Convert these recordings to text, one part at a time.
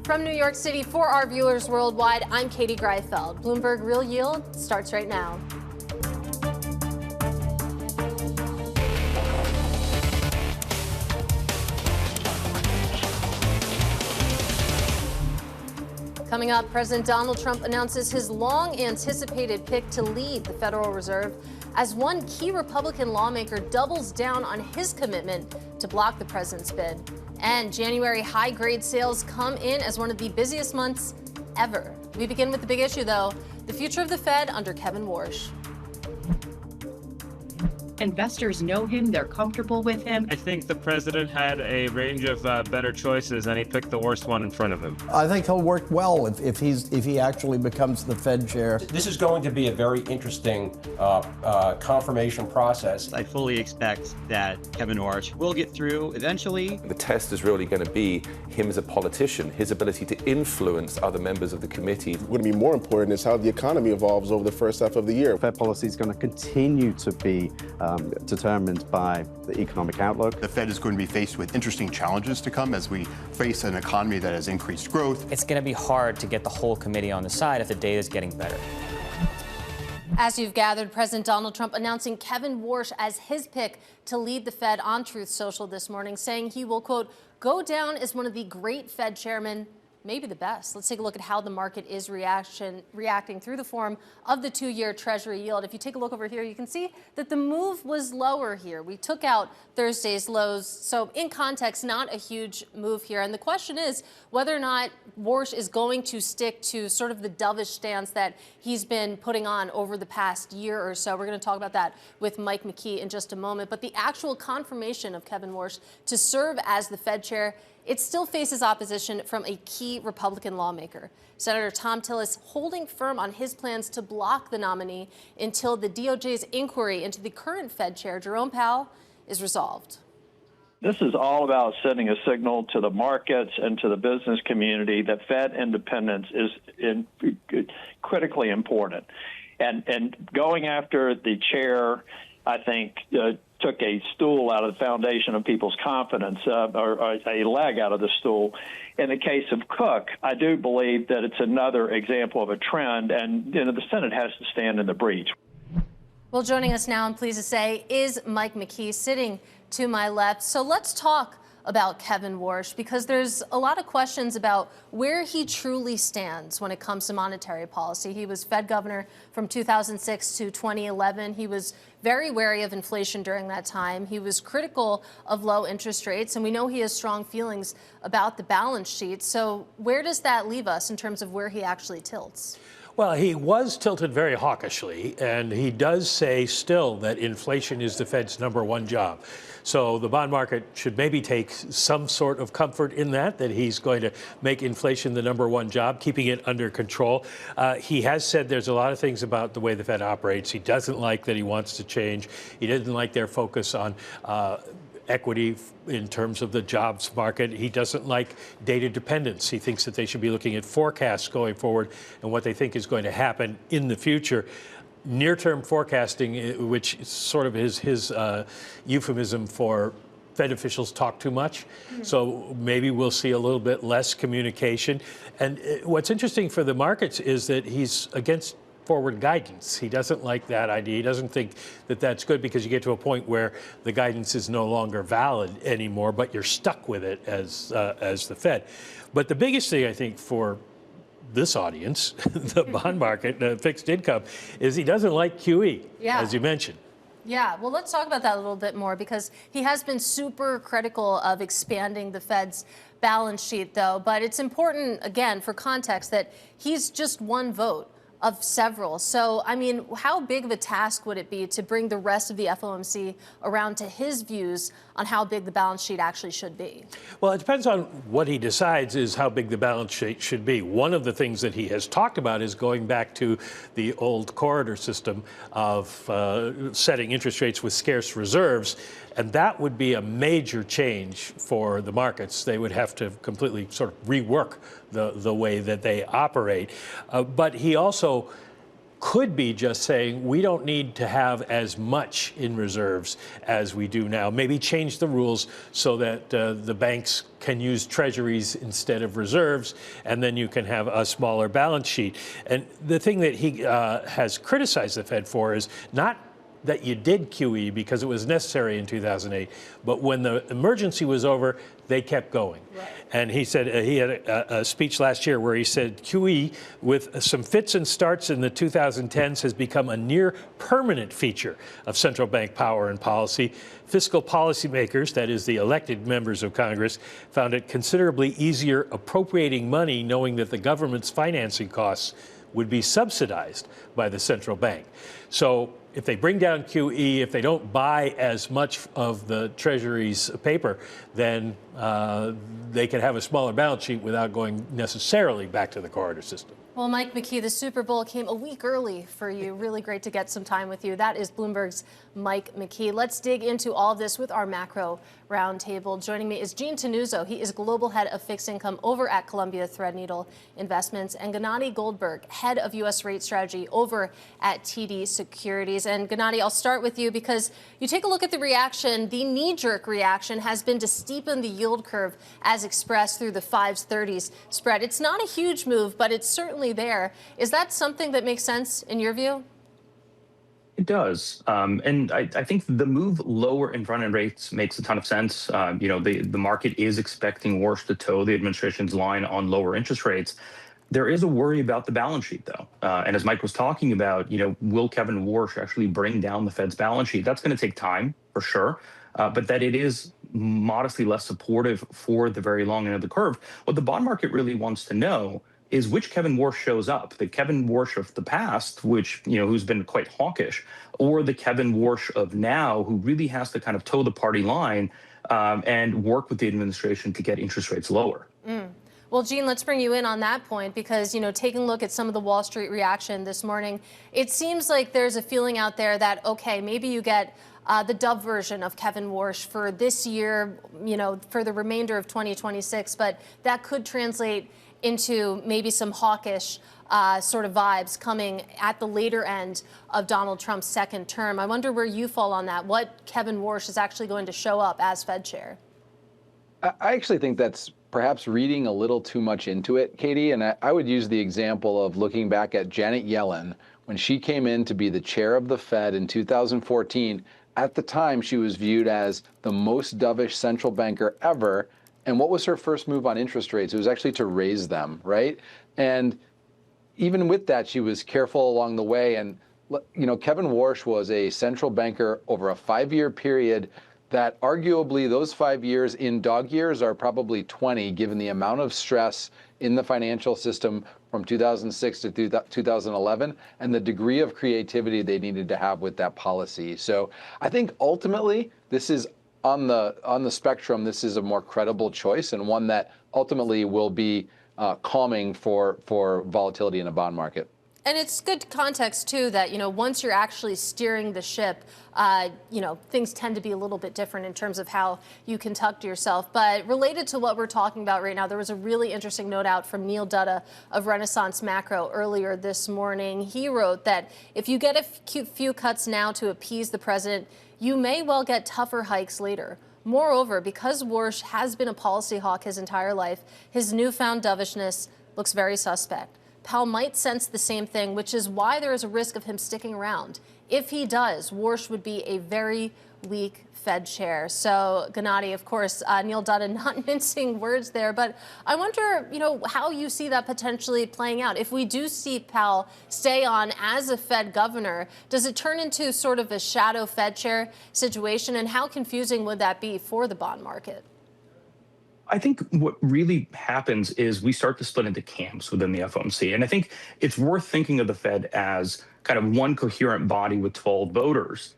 From New York City for our viewers worldwide, I'm Katie Greifeld. Bloomberg Real Yield starts right now. Coming up, President Donald Trump announces his long-anticipated pick to lead the Federal Reserve as one key Republican lawmaker doubles down on his commitment to block the president's bid. And January high-grade sales come in as one of the busiest months ever. We begin with the big issue, though, the future of the Fed under Kevin Warsh. Investors know him. They're comfortable with him. I think the president had a range of better choices, and he picked the worst one in front of him. I think he'll work well if he actually becomes the Fed chair. This is going to be a very interesting confirmation process. I fully expect that Kevin Warsh will get through eventually. The test is really going to be him as a politician, his ability to influence other members of the committee. What's going to be more important is how the economy evolves over the first half of the year. Fed policy is going to continue to be determined by the economic outlook. The Fed is going to be faced with interesting challenges to come as we face an economy that has increased growth. It's going to be hard to get the whole committee on the side if the data is getting better. As you've gathered, President Donald Trump announcing Kevin Warsh as his pick to lead the Fed on Truth Social this morning, saying he will, quote, go down as one of the great Fed chairmen, maybe the best. Let's take a look at how the market is reacting through the form of the 2-year Treasury yield. If you take a look over here, you can see that the move was lower here. We took out Thursday's lows. So in context, not a huge move here. And the question is whether or not Warsh is going to stick to sort of the dovish stance that he's been putting on over the past year or so. We're going to talk about that with Mike McKee in just a moment. But the actual confirmation of Kevin Warsh to serve as the Fed chair, it still faces opposition from a key Republican lawmaker. Senator Thom Tillis holding firm on his plans to block the nominee until the DOJ's inquiry into the current Fed chair, Jerome Powell, is resolved. This is all about sending a signal to the markets and to the business community that Fed independence is critically important. And going after the chair, I think, took a stool out of the foundation of people's confidence, or a leg out of the stool. In the case of Cook, I do believe that it's another example of a trend, and the Senate has to stand in the breach. Well, joining us now, I'm pleased to say, is Mike McKee, sitting to my left. So let's talk about Kevin Warsh, because there's a lot of questions about where he truly stands when it comes to monetary policy. He was Fed governor from 2006 to 2011. He was very wary of inflation during that time. He was critical of low interest rates, and we know he has strong feelings about the balance sheet. So where does that leave us in terms of where he actually tilts? Well, he was tilted very hawkishly, and he does say still that inflation is the Fed's #1 job. So the bond market should maybe take some sort of comfort in that he's going to make inflation the #1 job, keeping it under control. He has said there's a lot of things about the way the Fed operates he doesn't like that he wants to change. He doesn't like their focus on equity in terms of the jobs market. He doesn't like data dependence. He thinks that they should be looking at forecasts going forward and what they think is going to happen in the future. Near-term forecasting, which sort of is his euphemism for Fed officials talk too much. So maybe we'll see a little bit less communication. And what's interesting for the markets is that he's against forward guidance. He doesn't like that idea. He doesn't think that that's good, because you get to a point where the guidance is no longer valid anymore, but you're stuck with it as the Fed. But the biggest thing, I think, for this audience, the bond market, fixed income, is he doesn't like QE, as you mentioned. Yeah, well, let's talk about that a little bit more, because he has been super critical of expanding the Fed's balance sheet, though. But it's important, again, for context, that he's just one vote of several. So, I mean, how big of a task would it be to bring the rest of the FOMC around to his views on how big the balance sheet actually should be? Well, it depends on what he decides is how big the balance sheet should be. One of the things that he has talked about is going back to the old corridor system of setting interest rates with scarce reserves. And that would be a major change for the markets. They would have to completely sort of rework the way that they operate. But he also could be just saying we don't need to have as much in reserves as we do now. Maybe change the rules so that the banks can use treasuries instead of reserves, and then you can have a smaller balance sheet. And the thing that he has criticized the Fed for is not that you did QE because it was necessary in 2008, but when the emergency was over, they kept going. Right. And he said he had a speech last year where he said QE, with some fits and starts in the 2010s, has become a near permanent feature of central bank power and policy. Fiscal policymakers, that is the elected members of Congress, found it considerably easier appropriating money knowing that the government's financing costs would be subsidized by the central bank. So if they bring down QE, if they don't buy as much of the Treasury's paper, then they can have a smaller balance sheet without going necessarily back to the corridor system. Well, Mike McKee, the Super Bowl came a week early for you. Really great to get some time with you. That is Bloomberg's Mike McKee. Let's dig into all of this with our macro roundtable. Joining me is Tannuzzo. He is Global Head of Fixed Income over at Columbia Threadneedle Investments, and Gennadiy Goldberg, Head of U.S. Rate Strategy over at TD Securities. And Gennadiy, I'll start with you because you take a look at the reaction. The knee-jerk reaction has been to steepen the yield curve as expressed through the 5s, 30s spread. It's not a huge move, but it's certainly there. Is that something that makes sense in your view? It does. And I think the move lower in front-end rates makes a ton of sense. The market is expecting Warsh to toe the administration's line on lower interest rates. There is a worry about the balance sheet, though. And as Mike was talking about, will Kevin Warsh actually bring down the Fed's balance sheet? That's going to take time, for sure. But that it is modestly less supportive for the very long end of the curve. What the bond market really wants to know is which Kevin Warsh shows up, the Kevin Warsh of the past, which, who's been quite hawkish, or the Kevin Warsh of now, who really has to kind of toe the party line and work with the administration to get interest rates lower. Well, Gene, let's bring you in on that point because, taking a look at some of the Wall Street reaction this morning, it seems like there's a feeling out there that, okay, maybe you get the Dove version of Kevin Warsh for this year, for the remainder of 2026, but that could translate into maybe some hawkish sort of vibes coming at the later end of Donald Trump's second term. I wonder where you fall on that, what Kevin Warsh is actually going to show up as Fed chair. I actually think that's perhaps reading a little too much into it, Katie. And I would use the example of looking back at Janet Yellen when she came in to be the chair of the Fed in 2014. At the time, she was viewed as the most dovish central banker ever. And what was her first move on interest rates? It was actually to raise them, right? And even with that, she was careful along the way. And, Kevin Warsh was a central banker over a 5-year period that arguably those 5 years in dog years are probably 20, given the amount of stress in the financial system from 2006 to 2011 and the degree of creativity they needed to have with that policy. So I think ultimately this is on the spectrum, this is a more credible choice and one that ultimately will be calming for volatility in a bond market. And it's good context, too, that, once you're actually steering the ship, things tend to be a little bit different in terms of how you conduct yourself. But related to what we're talking about right now, there was a really interesting note out from Neil Dutta of Renaissance Macro earlier this morning. He wrote that if you get a few cuts now to appease the president, you may well get tougher hikes later. Moreover, because Warsh has been a policy hawk his entire life, his newfound dovishness looks very suspect. Powell might sense the same thing, which is why there is a risk of him sticking around. If he does, Warsh would be a very weak Fed chair. So, Gennadiy, of course, Neil Dutta not mincing words there, but I wonder, how you see that potentially playing out. If we do see Powell stay on as a Fed governor, does it turn into sort of a shadow Fed chair situation, and how confusing would that be for the bond market? I think what really happens is we start to split into camps within the FOMC. And I think it's worth thinking of the Fed as kind of one coherent body with 12 voters.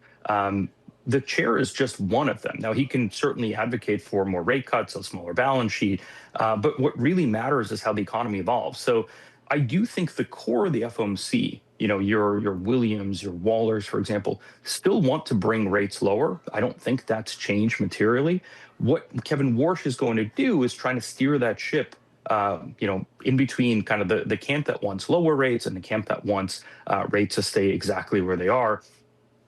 The chair is just one of them. Now, he can certainly advocate for more rate cuts, a smaller balance sheet. But what really matters is how the economy evolves. So I do think the core of the FOMC, your Williams, your Wallers, for example, still want to bring rates lower. I don't think that's changed materially. What Kevin Warsh is going to do is trying to steer that ship in between kind of the camp that wants lower rates and the camp that wants rates to stay exactly where they are.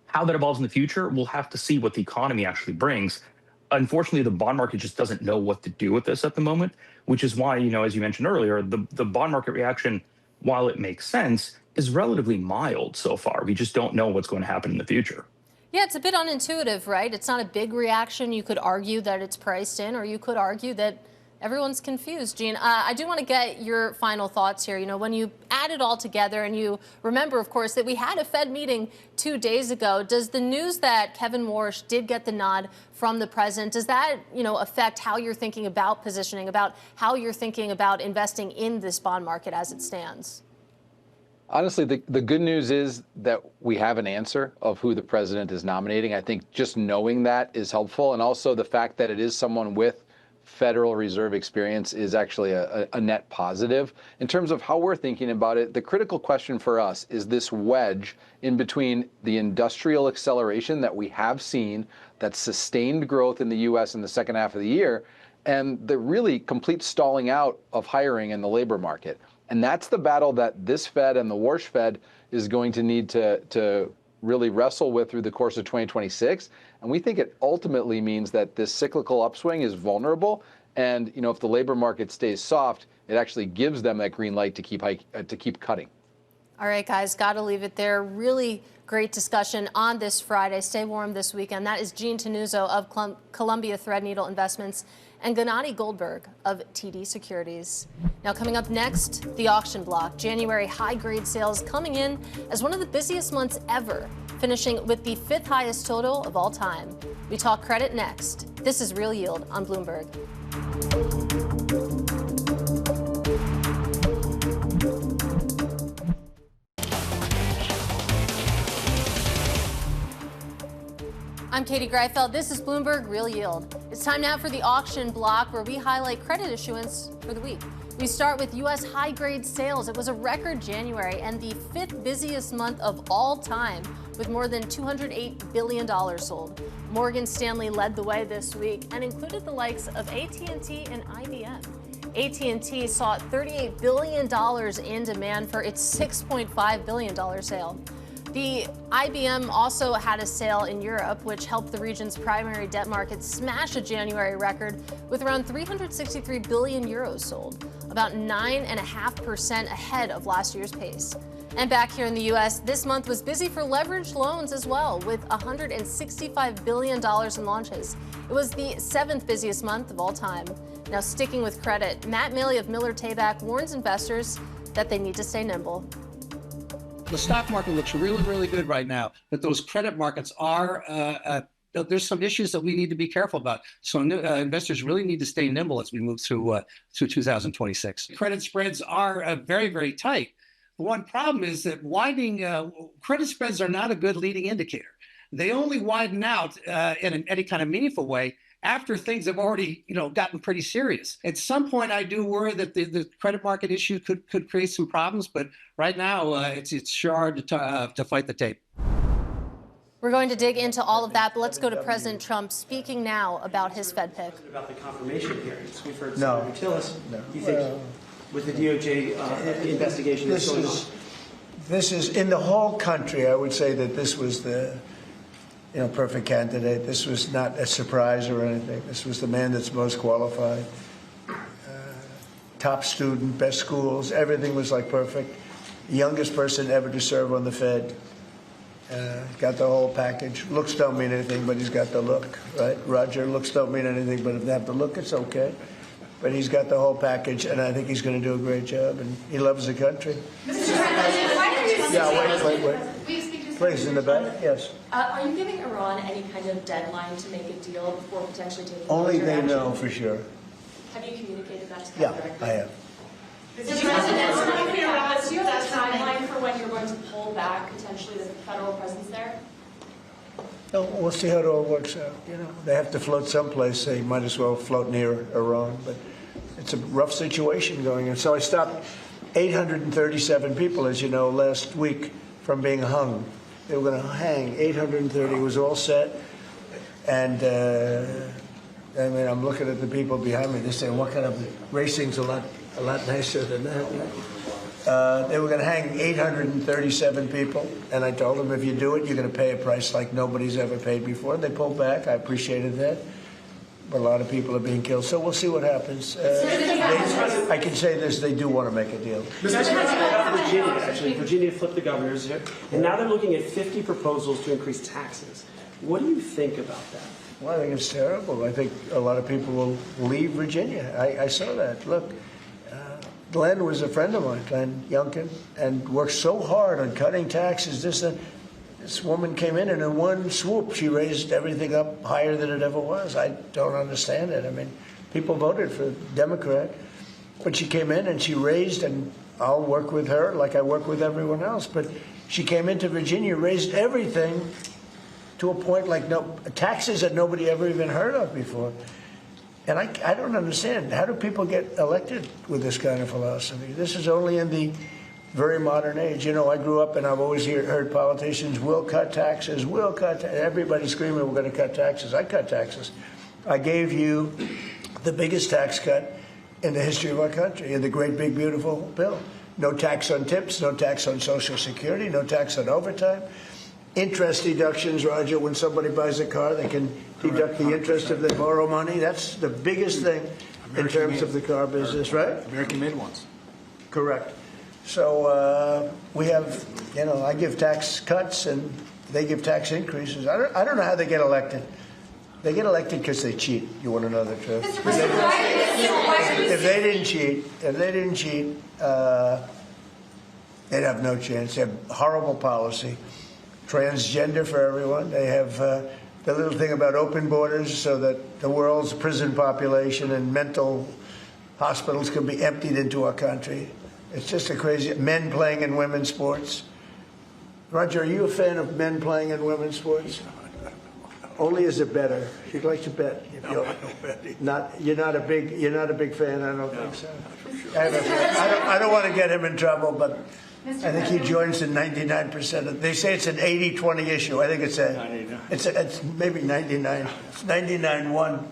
How that evolves in the future, we'll have to see what the economy actually brings. Unfortunately, the bond market just doesn't know what to do with this at the moment, which is why, as you mentioned earlier, the bond market reaction, while it makes sense, is relatively mild so far. We just don't know what's going to happen in the future. Yeah, it's a bit unintuitive, right? It's not a big reaction. You could argue that it's priced in, or you could argue that everyone's confused. Gene, I do want to get your final thoughts here. When you add it all together and you remember, of course, that we had a Fed meeting 2 days ago, does the news that Kevin Warsh did get the nod from the president, does that, affect how you're thinking about positioning, about how you're thinking about investing in this bond market as it stands? Honestly, the good news is that we have an answer of who the president is nominating. I think just knowing that is helpful. And also the fact that it is someone with Federal Reserve experience is actually a net positive. In terms of how we're thinking about it, the critical question for us is this wedge in between the industrial acceleration that we have seen, that sustained growth in the U.S. in the second half of the year, and the really complete stalling out of hiring in the labor market. And that's the battle that this Fed and the Warsh Fed is going to need to really wrestle with through the course of 2026. And we think it ultimately means that this cyclical upswing is vulnerable. And if the labor market stays soft, it actually gives them that green light to keep cutting. All right, guys, got to leave it there. Really great discussion on this Friday. Stay warm this weekend. That is Gene Tannuzzo of Columbia Threadneedle Investments and Gennadiy Goldberg of TD Securities. Now, coming up next, the auction block. January high-grade sales coming in as one of the busiest months ever, finishing with the 5th highest total of all time. We talk credit next. This is Real Yield on Bloomberg. I'm Katie Greifeld. This is Bloomberg Real Yield. It's time now for the auction block, where we highlight credit issuance for the week. We start with U.S. high-grade sales. It was a record January and the 5th busiest month of all time, with more than $208 billion sold. Morgan Stanley led the way this week and included the likes of AT&T and IBM. AT&T saw $38 billion in demand for its $6.5 billion sale. The IBM also had a sale in Europe, which helped the region's primary debt market smash a January record with around 363 billion euros sold, about 9.5% ahead of last year's pace. And back here in the U.S., this month was busy for leveraged loans as well, with $165 billion in launches. It was the 7th busiest month of all time. Now, sticking with credit, Matt Milley of Miller Tabak warns investors that they need to stay nimble. The stock market looks really, really good right now, but those credit markets are, there's some issues that we need to be careful about. So investors really need to stay nimble as we move through 2026. Credit spreads are very, very tight. One problem is that widening credit spreads are not a good leading indicator. They only widen out in any kind of meaningful way after things have already, gotten pretty serious. At some point, I do worry that the credit market issue could create some problems, but right now, it's sure hard to fight the tape. We're going to dig into all of that, but let's go to President Trump speaking now about his Fed pick. About the confirmation hearings, we've heard some Tillis. You think with the DOJ investigation, this is in the whole country. I would say that this was the perfect candidate. This was not a surprise or anything. This was the man that's most qualified. Top student, best schools, everything was like perfect. Youngest person ever to serve on the Fed. Got the whole package. Looks don't mean anything, but he's got the look, right? Roger, looks don't mean anything, but if they have the look, it's okay. But he's got the whole package, and I think he's going to do a great job, and he loves the country. Mr. President, why don't you wait. Please, in the back, yes. Are you giving Iran any kind of deadline to make a deal before potentially taking Only they action? know for sure. Have you communicated that to them Yeah, directly? I have. Mr. President, do you have a timeline for when you're going to pull back potentially the federal presence there? No, we'll see how it all works out. They have to float someplace. They might as well float near Iran, but it's a rough situation going on. So I stopped 837 people, as you know, last week from being hung. They were going to hang 830. It was all set. And I'm looking at the people behind me. They're saying, what kind of racing's a lot A lot nicer than that. They were going to hang 837 people, and I told them, if you do it, you're going to pay a price like nobody's ever paid before. And they pulled back. I appreciated that. But a lot of people are being killed, so we'll see what happens. I can say this, they do want to make a deal. Mr. President, Virginia, actually, Virginia flipped the governors here, and now they're looking at 50 proposals to increase taxes. What do you think about that? Well, I think it's terrible. I think a lot of people will leave Virginia. I saw that. Look, Glenn was a friend of mine, Glenn Youngkin, and worked so hard on cutting taxes. This woman came in, and in one swoop, she raised everything up higher than it ever was. I don't understand it. I mean, people voted for Democrat, but she came in and she raised, and I'll work with her like I work with everyone else, but she came into Virginia, raised everything to a point like taxes that nobody ever even heard of before. And I don't understand. How do people get elected with this kind of philosophy? This is only in the very modern age. You know, I grew up and I've always heard politicians will cut taxes, will cut. Everybody screaming, we're going to cut taxes. I cut taxes. I gave you the biggest tax cut in the history of our country, in the great, big, beautiful bill. No tax on tips, no tax on Social Security, no tax on overtime. Interest deductions, Roger, when somebody buys a car, they can deduct the interest if they borrow money. That's the biggest thing in terms of the car business, right? American-made ones. Correct. So we have, you know, I give tax cuts and they give tax increases. I don't know how they get elected. They get elected because they cheat. You want to know the truth? If they didn't cheat, they'd have no chance. They have horrible policy. Transgender for everyone. They have the little thing about open borders so that the world's prison population and mental hospitals can be emptied into our country. It's just a crazy. Men playing in women's sports. Roger, are you a fan of men playing in women's sports? Only as a bettor. You'd like to bet. You're not a big fan. I don't think so. I don't want to get him in trouble, but I think he joins in 99% of. They say it's an 80-20 issue. I think it's maybe 99. It's 99-1.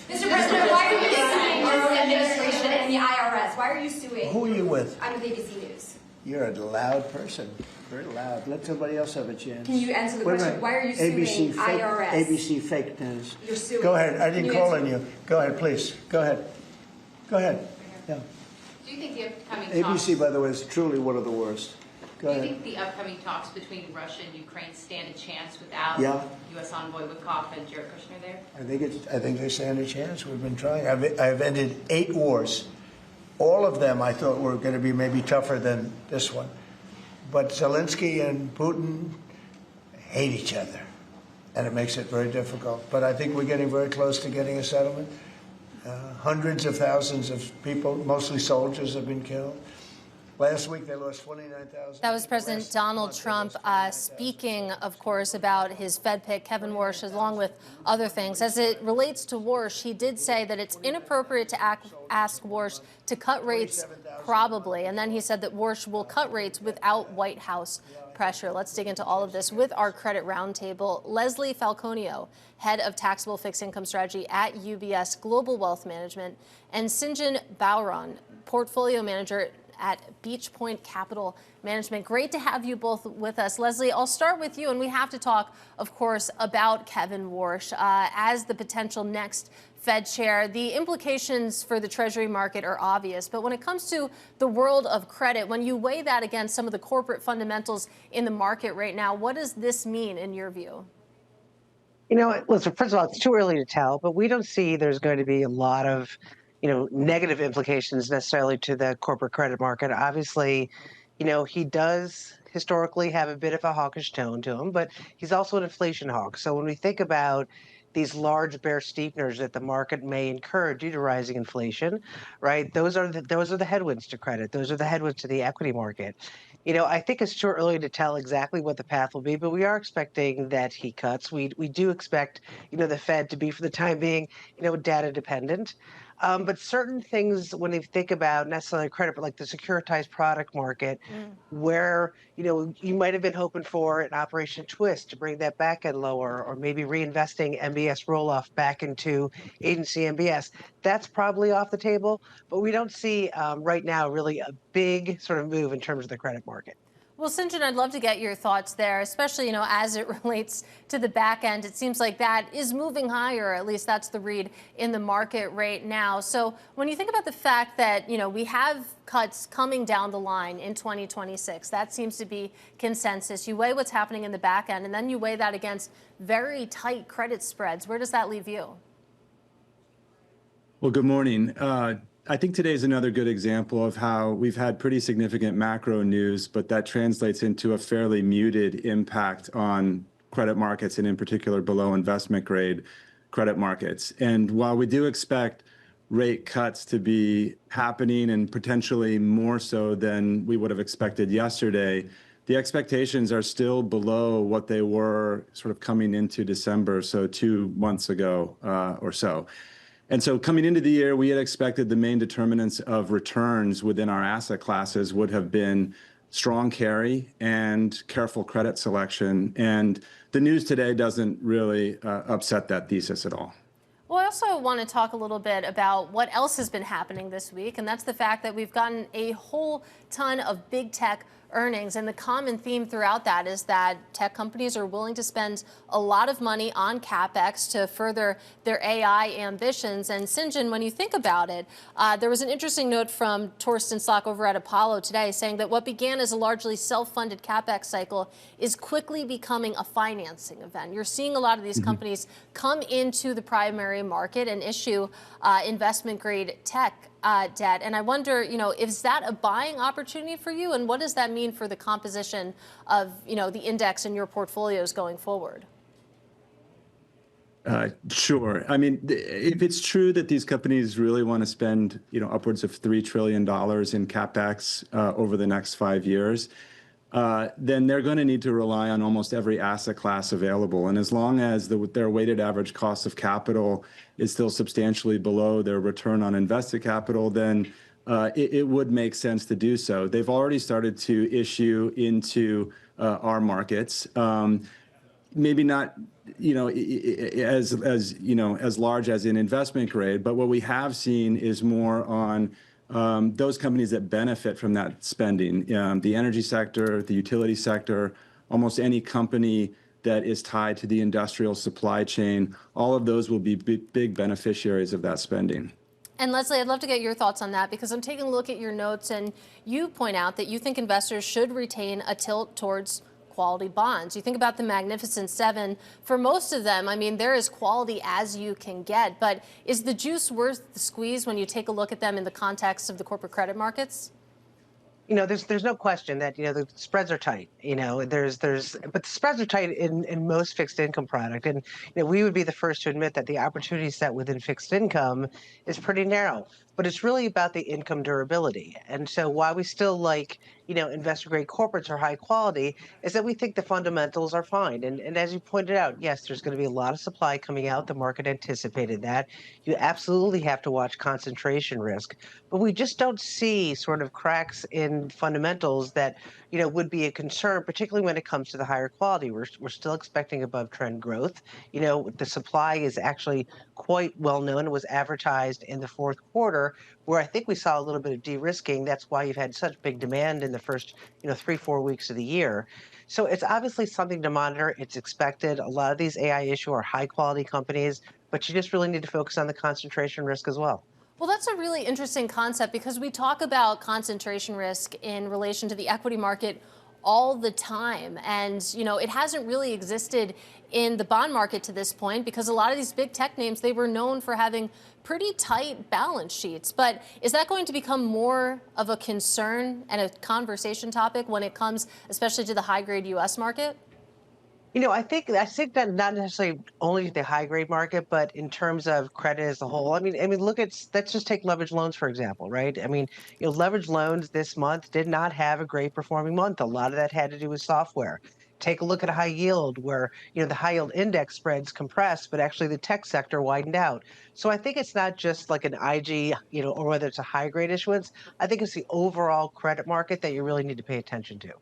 Mr. President, why are you suing the administration and the IRS? Why are you suing? Who are you with? I'm with ABC News. You're a loud person. Very loud. Let somebody else have a chance. Can you answer the question? Why are you suing IRS? ABC fake news. You're suing. Go ahead. I didn't call on you. Go ahead, please. Go ahead. Go ahead. Yeah. Do you think the upcoming ABC, talks, by the way, is truly one of the worst. Go ahead. Do you think the upcoming talks between Russia and Ukraine stand a chance without U.S. envoy Witkoff and Jared Kushner there? I think they stand a chance. We've been trying. I've ended 8 wars. All of them I thought were going to be maybe tougher than this one. But Zelensky and Putin hate each other, and it makes it very difficult. But I think we're getting very close to getting a settlement. Hundreds of thousands of people, mostly soldiers, have been killed. Last week, they lost 29,000. That was President Donald Trump speaking, of course, about his Fed pick, Kevin Warsh, along with other things. As it relates to Warsh, he did say that it's inappropriate to ask Warsh to cut rates, probably. And then he said that Warsh will cut rates without White House pressure. Let's dig into all of this with our credit roundtable. Leslie Falconio, head of taxable fixed income strategy at UBS Global Wealth Management, and Sinjin Bowron, portfolio manager at Beach Point Capital Management. Great to have you both with us. Leslie, I'll start with you, and we have to talk, of course, about Kevin Warsh as the potential next Fed chair. The implications for the Treasury market are obvious, but when it comes to the world of credit, when you weigh that against some of the corporate fundamentals in the market right now, what does this mean in your view? You know, listen, first of all, it's too early to tell, but we don't see there's going to be a lot of negative implications necessarily to the corporate credit market. Obviously, he does historically have a bit of a hawkish tone to him, but he's also an inflation hawk. So when we think about these large bear steepeners that the market may incur due to rising inflation, right? Those are the headwinds to credit. Those are the headwinds to the equity market. I think it's too early to tell exactly what the path will be, but we are expecting that he cuts. We do expect, the Fed to be, for the time being, data dependent. But certain things, when you think about necessarily credit, but like the securitized product market, where you might have been hoping for an Operation Twist to bring that back end lower, or maybe reinvesting MBS roll-off back into agency MBS. That's probably off the table, but we don't see right now really a big sort of move in terms of the credit market. Well, Sinjin, I'd love to get your thoughts there, especially, as it relates to the back end. It seems like that is moving higher, at least that's the read in the market right now. So when you think about the fact that, we have cuts coming down the line in 2026, that seems to be consensus. You weigh what's happening in the back end, and then you weigh that against very tight credit spreads. Where does that leave you? Well, good morning. I think today is another good example of how we've had pretty significant macro news, but that translates into a fairly muted impact on credit markets, and in particular below investment grade credit markets. And while we do expect rate cuts to be happening, and potentially more so than we would have expected yesterday, the expectations are still below what they were sort of coming into December, so 2 months ago or so. And so coming into the year, we had expected the main determinants of returns within our asset classes would have been strong carry and careful credit selection. And the news today doesn't really upset that thesis at all. Well, I also want to talk a little bit about what else has been happening this week, and that's the fact that we've gotten a whole ton of big tech earnings. And the common theme throughout that is that tech companies are willing to spend a lot of money on CapEx to further their AI ambitions. And Sinjin, when you think about it, there was an interesting note from Torsten Slok over at Apollo today saying that what began as a largely self-funded CapEx cycle is quickly becoming a financing event. You're seeing a lot of these companies come into the primary market and issue investment-grade tech debt. And I wonder, is that a buying opportunity for you? And what does that mean for the composition of, the index in your portfolios going forward? Sure. I mean, if it's true that these companies really want to spend, upwards of $3 trillion in CapEx over the next 5 years, then they're going to need to rely on almost every asset class available. And as long as their weighted average cost of capital is still substantially below their return on invested capital, then it would make sense to do so. They've already started to issue into our markets, maybe not as large as in investment grade, but what we have seen is more on those companies that benefit from that spending, the energy sector, the utility sector, almost any company that is tied to the industrial supply chain. All of those will be big beneficiaries of that spending. And Leslie, I'd love to get your thoughts on that, because I'm taking a look at your notes, and you point out that you think investors should retain a tilt towards quality bonds. You think about the Magnificent Seven. For most of them, I mean, they're as quality as you can get. But is the juice worth the squeeze when you take a look at them in the context of the corporate credit markets? There's no question that the spreads are tight. But the spreads are tight in most fixed income product, and we would be the first to admit that the opportunity set within fixed income is pretty narrow. But it's really about the income durability. And so while we still like investor grade corporates are high quality, is that we think the fundamentals are fine. And as you pointed out, yes, there's going to be a lot of supply coming out. The market anticipated that. You absolutely have to watch concentration risk. But we just don't see sort of cracks in fundamentals that would be a concern, particularly when it comes to the higher quality. We're still expecting above trend growth. The supply is actually quite well known. It was advertised in the fourth quarter, where I think we saw a little bit of de-risking. That's why you've had such big demand in the first 3-4 weeks of the year. So it's obviously something to monitor. It's expected. A lot of these AI issue are high quality companies, but you just really need to focus on the concentration risk as well. Well, that's a really interesting concept, because we talk about concentration risk in relation to the equity market all the time. And, it hasn't really existed in the bond market to this point, because a lot of these big tech names, they were known for having pretty tight balance sheets. But is that going to become more of a concern and a conversation topic when it comes especially to the high grade U.S. market? I think that not necessarily only the high grade market, but in terms of credit as a whole. I mean, let's just take leverage loans, for example, right? I mean, leverage loans this month did not have a great performing month. A lot of that had to do with software. Take a look at high yield, where the high yield index spreads compressed, but actually the tech sector widened out. So I think it's not just like an IG, or whether it's a high grade issuance. I think it's the overall credit market that you really need to pay attention to.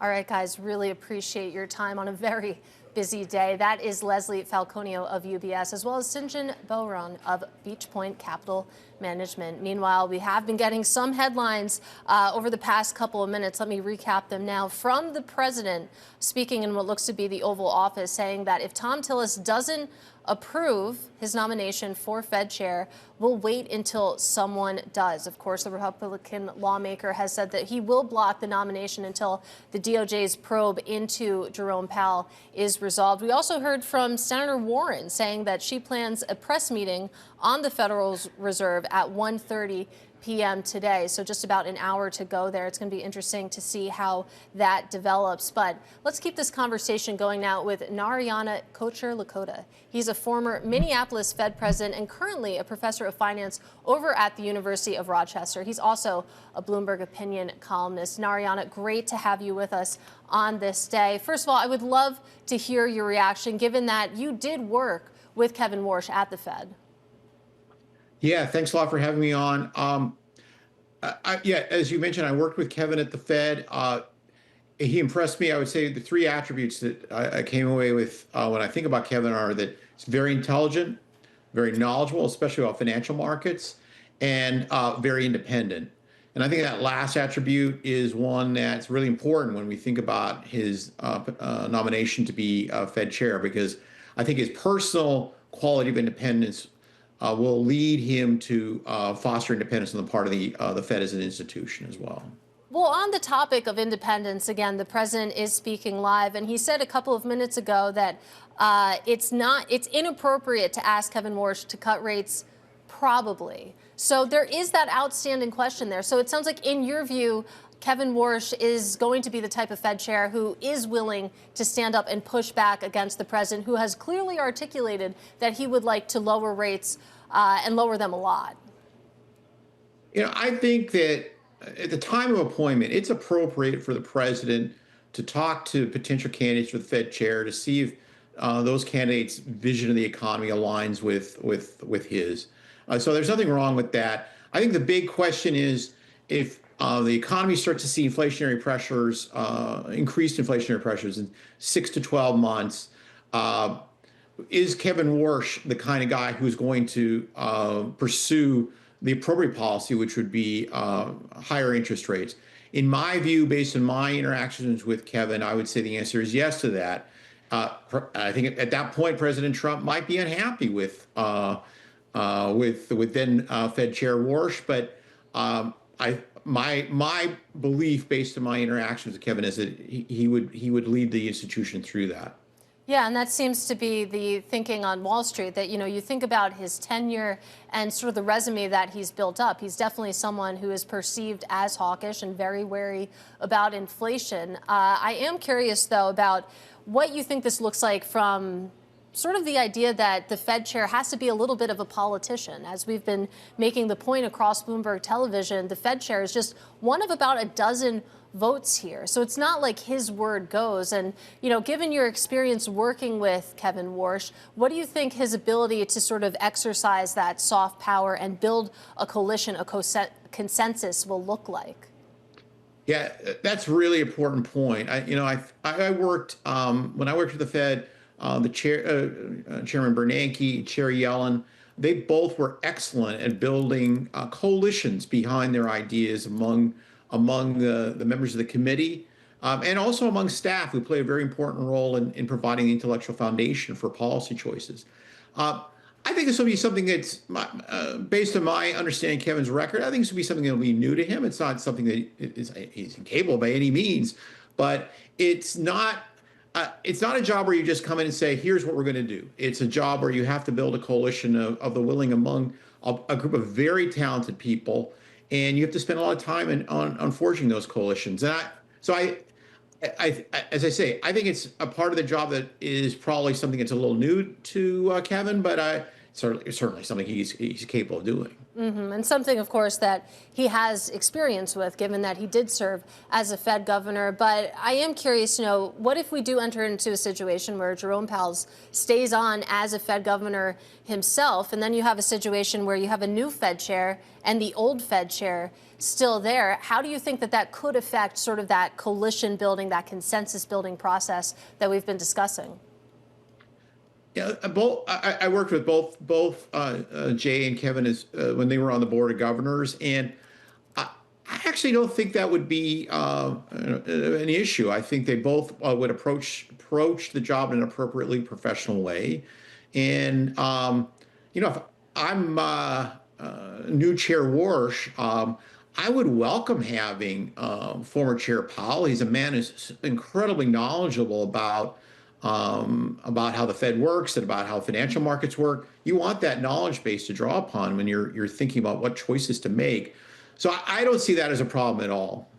All right, guys, really appreciate your time on a very busy day. That is Leslie Falconio of UBS, as well as Sinjin Bowron of Beach Point Capital Management. Meanwhile, we have been getting some headlines over the past couple of minutes. Let me recap them now. From the president speaking in what looks to be the Oval Office, saying that if Thom Tillis doesn't approve his nomination for Fed chair, we'll wait until someone does. Of course, the Republican lawmaker has said that he will block the nomination until the DOJ's probe into Jerome Powell is resolved. We also heard from Senator Warren saying that she plans a press meeting on the Federal Reserve at 1:30 p.m. today. So just about an hour to go there. It's going to be interesting to see how that develops. But let's keep this conversation going now with Narayana Kocherlakota. He's a former Minneapolis Fed president and currently a professor of finance over at the University of Rochester. He's also a Bloomberg opinion columnist. Narayana, great to have you with us on this day. First of all, I would love to hear your reaction, given that you did work with Kevin Warsh at the Fed. Yeah, thanks a lot for having me on. Yeah, as you mentioned, I worked with Kevin at the Fed. He impressed me. I would say the three attributes that I came away with when I think about Kevin are that he's very intelligent, very knowledgeable, especially about financial markets, and very independent. And I think that last attribute is one that's really important when we think about his nomination to be Fed chair, because I think his personal quality of independence will lead him to foster independence on the part of the Fed as an institution as well. Well, on the topic of independence, again, the president is speaking live, and he said a couple of minutes ago that it's inappropriate to ask Kevin Warsh to cut rates, probably. So there is that outstanding question there. So it sounds like, in your view, Kevin Warsh is going to be the type of Fed chair who is willing to stand up and push back against the president, who has clearly articulated that he would like to lower rates and lower them a lot. I think that at the time of appointment, it's appropriate for the president to talk to potential candidates for the Fed chair to see if those candidates' vision of the economy aligns with his. So there's nothing wrong with that. I think the big question is if the economy starts to see inflationary pressures, increased inflationary pressures in 6 to 12 months, is Kevin Warsh the kind of guy who's going to pursue the appropriate policy, which would be higher interest rates? In my view, based on my interactions with Kevin, I would say the answer is yes to that. I think at that point, President Trump might be unhappy with then Fed Chair Warsh, but my belief, based on my interactions with Kevin, is that he would lead the institution through that. Yeah, and that seems to be the thinking on Wall Street, that, you think about his tenure and sort of the resume that he's built up. He's definitely someone who is perceived as hawkish and very wary about inflation. I am curious, though, about what you think this looks like from sort of the idea that the Fed chair has to be a little bit of a politician. As we've been making the point across Bloomberg television, the Fed chair is just one of about a dozen votes here. So it's not like his word goes. And, given your experience working with Kevin Warsh, what do you think his ability to sort of exercise that soft power and build a coalition, a consensus will look like? Yeah, that's a really important point. I worked, when I worked with the Fed, the Chairman Bernanke, Chair Yellen, they both were excellent at building coalitions behind their ideas among the members of the committee, and also among staff, who play a very important role in providing the intellectual foundation for policy choices. I think this will be something that's, based on my understanding of Kevin's record, I think this will be something that will be new to him. It's not something that he's incapable by any means, but it's not a job where you just come in and say, here's what we're going to do. It's a job where you have to build a coalition of the willing among a group of very talented people, and you have to spend a lot of time on forging those coalitions. And as I say, I think it's a part of the job that is probably something that's a little new to Kevin, but certainly something he's capable of doing. And something, of course, that he has experience with, given that he did serve as a Fed governor. But I am curious, what if we do enter into a situation where Jerome Powell stays on as a Fed governor himself, and then you have a situation where you have a new Fed chair and the old Fed chair still there? How do you think that that could affect sort of that coalition building, that consensus building process that we've been discussing? Yeah, I worked with both Jay and Kevin when they were on the board of governors, and I actually don't think that would be an issue. I think they both would approach the job in an appropriately professional way, and if I'm new Chair Warsh, I would welcome having former Chair Powell. He's a man who's incredibly knowledgeable about how the Fed works and about how financial markets work. You want that knowledge base to draw upon when you're thinking about what choices to make. So I don't see that as a problem at all.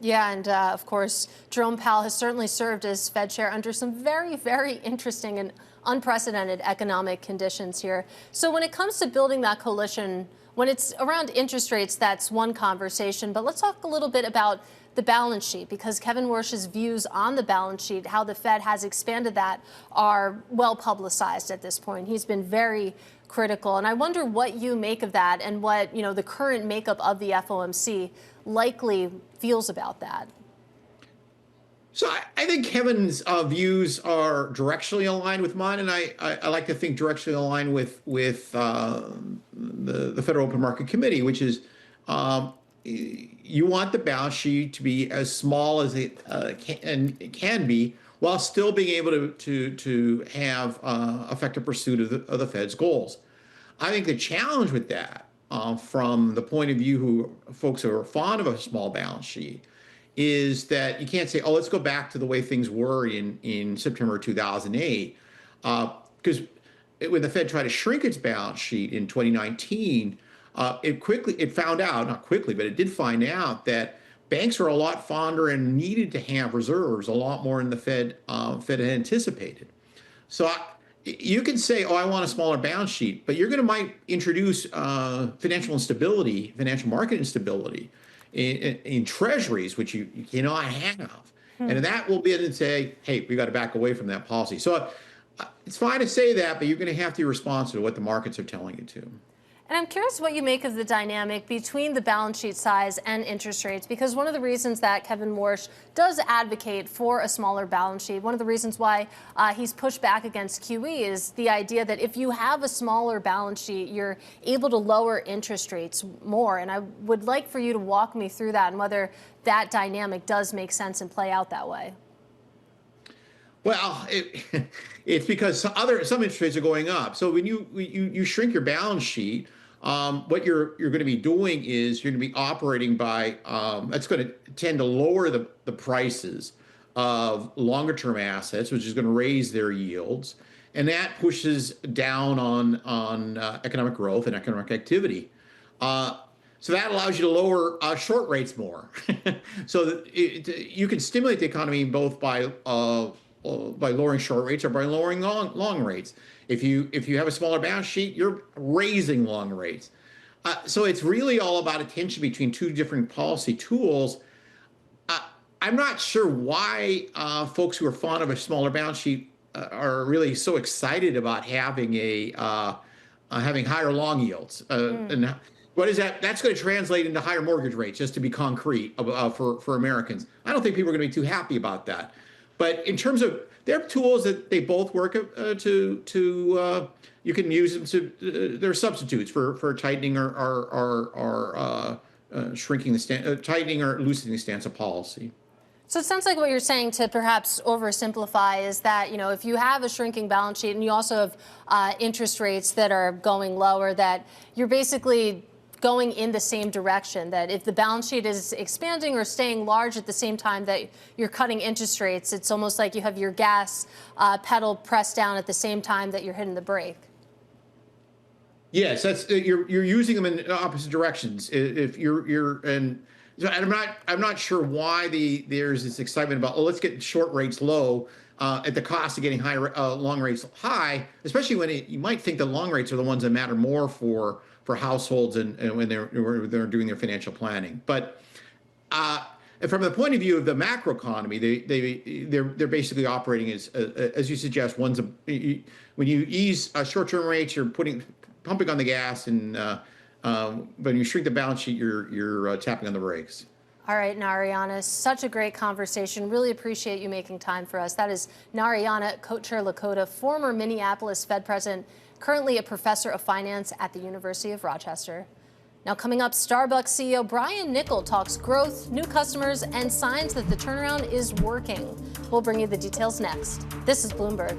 Yeah, and of course, Jerome Powell has certainly served as Fed chair under some very, very interesting and unprecedented economic conditions here. So when it comes to building that coalition, when it's around interest rates, that's one conversation. But let's talk a little bit about the balance sheet, because Kevin Warsh's views on the balance sheet, how the Fed has expanded that, are well publicized at this point. He's been very critical. And I wonder what you make of that and what, the current makeup of the FOMC likely feels about that. So I think Kevin's views are directionally aligned with mine, and I like to think directionally aligned with the Federal Open Market Committee, which is you want the balance sheet to be as small as it can be, while still being able to have effective pursuit of the Fed's goals. I think the challenge with that, from the point of view folks who are fond of a small balance sheet, is that you can't say, oh, let's go back to the way things were in September 2008. Because when the Fed tried to shrink its balance sheet in 2019, it found out, not quickly, but it did find out that banks were a lot fonder and needed to have reserves a lot more than the Fed had anticipated. So you can say, oh, I want a smaller balance sheet, but you're going to might introduce financial instability, financial market instability in treasuries, which you cannot have. And that will be able to say, hey, we got to back away from that policy. So it's fine to say that, but you're going to have to be responsive to what the markets are telling you to. And I'm curious what you make of the dynamic between the balance sheet size and interest rates, because one of the reasons that Kevin Warsh does advocate for a smaller balance sheet, one of the reasons why he's pushed back against QE, is the idea that if you have a smaller balance sheet, you're able to lower interest rates more. And I would like for you to walk me through that and whether that dynamic does make sense and play out that way. Well, it's because some interest rates are going up. So when you shrink your balance sheet, what you're going to be doing is you're going to be operating by that's going to tend to lower the prices of longer term assets, which is going to raise their yields, and that pushes down on economic growth and economic activity. So that allows you to lower short rates more. So that you can stimulate the economy both by lowering short rates or by lowering long rates. If you have a smaller balance sheet, you're raising long rates. So it's really all about a tension between two different policy tools. I'm not sure why folks who are fond of a smaller balance sheet are really so excited about having having higher long yields. And what is that? That's going to translate into higher mortgage rates, just to be concrete for Americans. I don't think people are going to be too happy about that. But in terms of their tools that they both work you can use them to. They're substitutes for tightening or shrinking the tightening or loosening the stance of policy. So it sounds like what you're saying, to perhaps oversimplify, is that, if you have a shrinking balance sheet and you also have interest rates that are going lower, that you're basically going in the same direction, that if the balance sheet is expanding or staying large at the same time that you're cutting interest rates, it's almost like you have your gas pedal pressed down at the same time that you're hitting the brake. Yes, that's you're using them in opposite directions. If and I'm not sure why there's this excitement about, let's get short rates low, at the cost of getting high long rates high, especially when you might think the long rates are the ones that matter more for households and when they're doing their financial planning. But from the point of view of the macroeconomy, they're basically operating as you suggest. When you ease short-term rates, you're pumping on the gas, and when you shrink the balance sheet, you're tapping on the brakes. All right, Narayana, such a great conversation. Really appreciate you making time for us. That is Narayana Kocherlakota, former Minneapolis Fed president, currently a professor of finance at the University of Rochester. Now coming up, Starbucks CEO Brian Niccol talks growth, new customers, and signs that the turnaround is working. We'll bring you the details next. This is Bloomberg.